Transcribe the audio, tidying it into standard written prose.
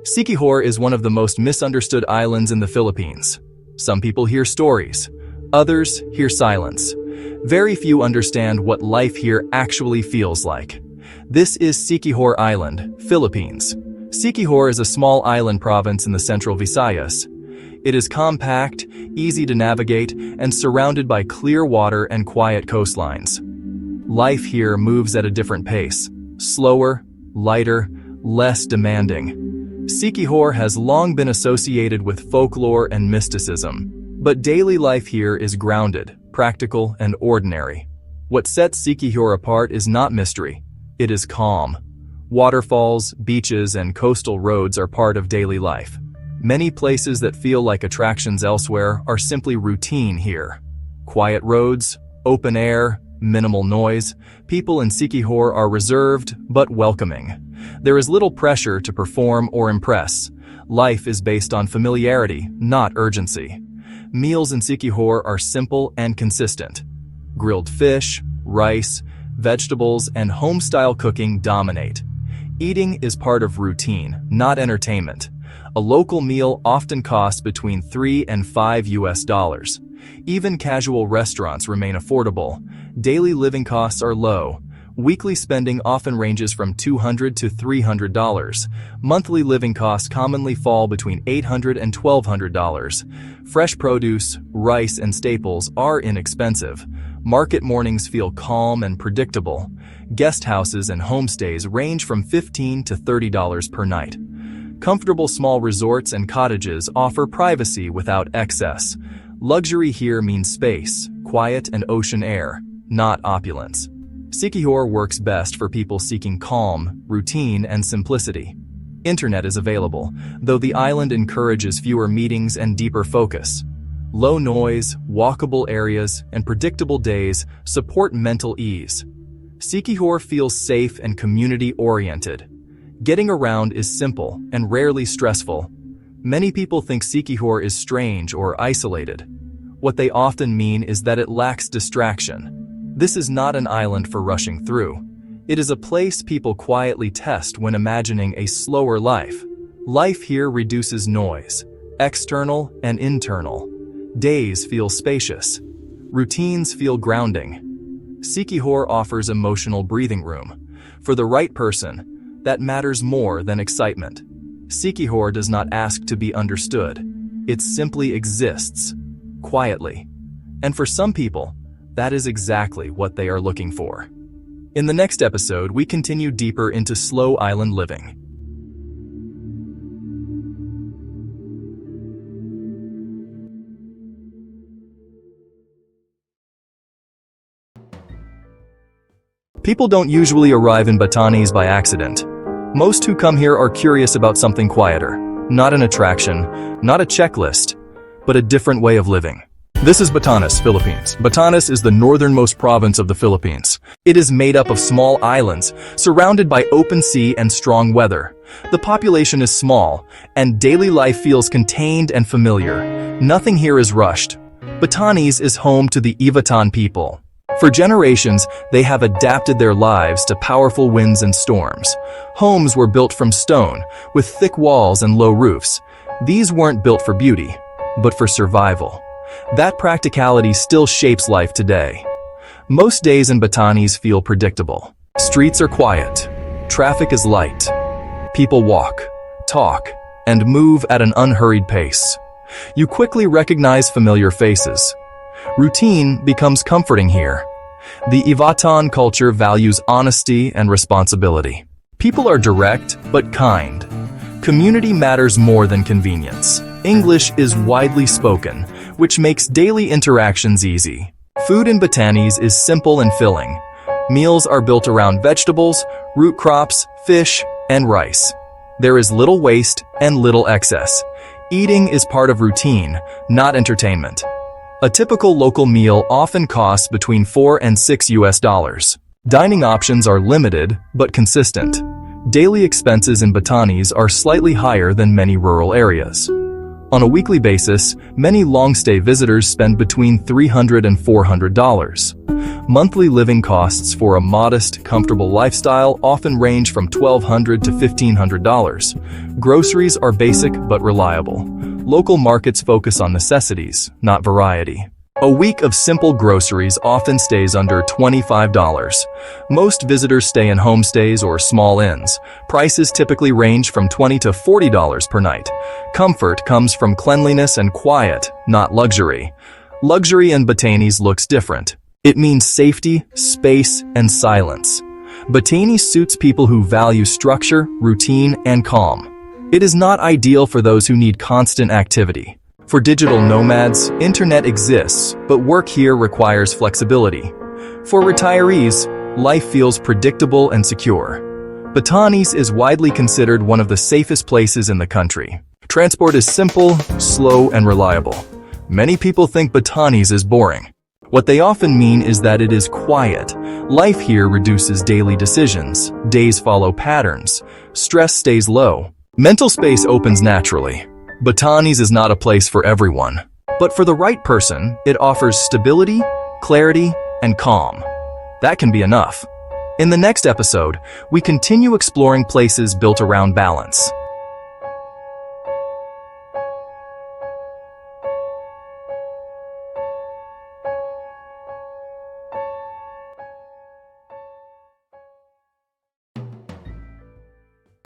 Siquijor is one of the most misunderstood islands in the Philippines. Some people hear stories, others hear silence. Very few understand what life here actually feels like. This is Siquijor Island, Philippines. Siquijor is a small island province in the central Visayas. It is compact, easy to navigate, and surrounded by clear water and quiet coastlines. Life here moves at a different pace, slower, lighter, less demanding. Siquijor has long been associated with folklore and mysticism, but daily life here is grounded, practical, and ordinary. What sets Siquijor apart is not mystery, it is calm. Waterfalls, beaches, and coastal roads are part of daily life. Many places that feel like attractions elsewhere are simply routine here. Quiet roads, open air, minimal noise. People in Siquijor are reserved but welcoming. There is little pressure to perform or impress. Life is based on familiarity, not urgency. Meals in Siquijor are simple and consistent. Grilled fish, rice, vegetables, and home-style cooking dominate. Eating is part of routine, not entertainment. A local meal often costs between $3 and $5. Even casual restaurants remain affordable. Daily living costs are low. Weekly spending often ranges from $200 to $300. Monthly living costs commonly fall between $800 and $1,200. Fresh produce, rice, and staples are inexpensive. Market mornings feel calm and predictable. Guest houses and homestays range from $15 to $30 per night. Comfortable small resorts and cottages offer privacy without excess. Luxury here means space, quiet, and ocean air, not opulence. Siquijor works best for people seeking calm, routine, and simplicity. Internet is available, though the island encourages fewer meetings and deeper focus. Low noise, walkable areas, and predictable days support mental ease. Siquijor feels safe and community-oriented. Getting around is simple and rarely stressful. Many people think Siquijor is strange or isolated. What they often mean is that it lacks distraction. This is not an island for rushing through. It is a place people quietly test when imagining a slower life. Life here reduces noise, external and internal. Days feel spacious. Routines feel grounding. Siquijor offers emotional breathing room. For the right person, that matters more than excitement. Siquijor does not ask to be understood. It simply exists, quietly. And for some people, that is exactly what they are looking for. In the next episode, we continue deeper into slow island living. People don't usually arrive in Batanes by accident. Most who come here are curious about something quieter. Not an attraction, not a checklist, but a different way of living. This is Batanes, Philippines. Batanes is the northernmost province of the Philippines. It is made up of small islands, surrounded by open sea and strong weather. The population is small, and daily life feels contained and familiar. Nothing here is rushed. Batanes is home to the Ivatan people. For generations, they have adapted their lives to powerful winds and storms. Homes were built from stone, with thick walls and low roofs. These weren't built for beauty, but for survival. That practicality still shapes life today. Most days in Batanes feel predictable. Streets are quiet. Traffic is light. People walk, talk, and move at an unhurried pace. You quickly recognize familiar faces. Routine becomes comforting here. The Ivatan culture values honesty and responsibility. People are direct but kind. Community matters more than convenience. English is widely spoken, which makes daily interactions easy. Food in Batanes is simple and filling. Meals are built around vegetables, root crops, fish, and rice. There is little waste and little excess. Eating is part of routine, not entertainment. A typical local meal often costs between $4 and $6. Dining options are limited but consistent. Daily expenses in Batanes are slightly higher than many rural areas. On a weekly basis, many long-stay visitors spend between $300 and $400. Monthly living costs for a modest, comfortable lifestyle often range from $1,200 to $1,500. Groceries are basic but reliable. Local markets focus on necessities, not variety. A week of simple groceries often stays under $25. Most visitors stay in homestays or small inns. Prices typically range from $20 to $40 per night. Comfort comes from cleanliness and quiet, not luxury. Luxury in Batanes looks different. It means safety, space, and silence. Batanes suits people who value structure, routine, and calm. It is not ideal for those who need constant activity. For digital nomads, internet exists, but work here requires flexibility. For retirees, life feels predictable and secure. Batanes is widely considered one of the safest places in the country. Transport is simple, slow, and reliable. Many people think Batanes is boring. What they often mean is that it is quiet. Life here reduces daily decisions. Days follow patterns. Stress stays low. Mental space opens naturally. Batanes is not a place for everyone, but for the right person, it offers stability, clarity, and calm. That can be enough. In the next episode, we continue exploring places built around balance.